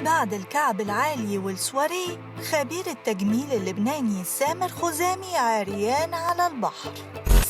بعد الكعب العالي والسواريه، خبير التجميل اللبناني سامر خزامي عريان على البحر.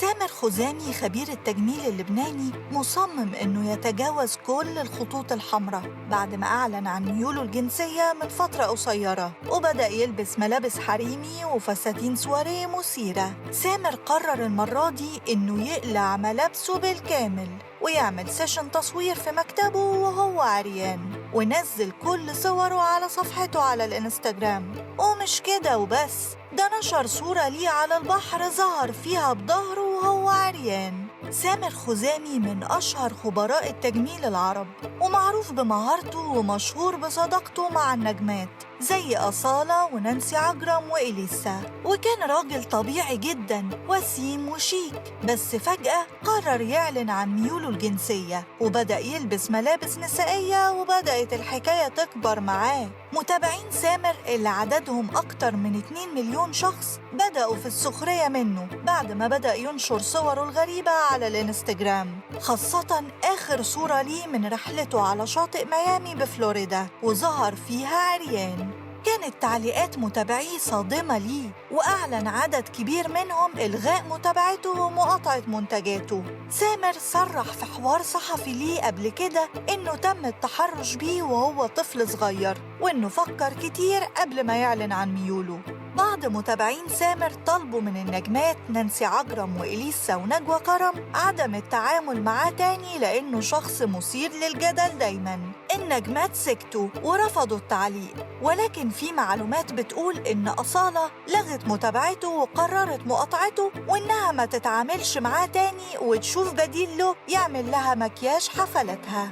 سامر خزامي خبير التجميل اللبناني مصمم إنه يتجاوز كل الخطوط الحمراء بعد ما أعلن عن ميوله الجنسية من فترة قصيرة، وبدأ يلبس ملابس حريمي وفساتين سواريه مثيرة. سامر قرر المرة دي إنه يقلع ملابسه بالكامل ويعمل سيشن تصوير في مكتبه وهو عريان، ونزل كل صوره على صفحته على الانستجرام. ومش كده وبس، ده نشر صورة ليه على البحر ظهر فيها بظهره وهو عريان. سامر خزامي من أشهر خبراء التجميل العرب، ومعروف بمهارته ومشهور بصداقته مع النجمات زي أصالة ونانسي عجرم وإليسا، وكان راجل طبيعي جدا وسيم وشيك. بس فجأة قرر يعلن عن ميوله الجنسية وبدأ يلبس ملابس نسائية، وبدأت الحكاية تكبر معاه. متابعين سامر اللي عددهم أكتر من 2 مليون شخص بدأوا في السخرية منه بعد ما بدأ ينشر صوره الغريبة على الانستجرام، خاصة آخر صورة ليه من رحلته على شاطئ ميامي بفلوريدا وظهر فيها عريان. كانت تعليقات متابعيه صادمة ليه، وأعلن عدد كبير منهم إلغاء متابعته ومقاطعة منتجاته. سامر صرح في حوار صحفي ليه قبل كده إنه تم التحرش بيه وهو طفل صغير، وإنه فكر كتير قبل ما يعلن عن ميوله. بعض متابعين سامر طلبوا من النجمات نانسي عجرم وإليسا ونجوى كرم عدم التعامل معاه تاني لأنه شخص مثير للجدل دايماً. النجمات سكتوا ورفضوا التعليق، ولكن في معلومات بتقول إن أصالة لغت متابعته وقررت مقاطعته، وإنها ما تتعاملش معاه تاني وتشوف بديل له يعمل لها مكياج حفلتها.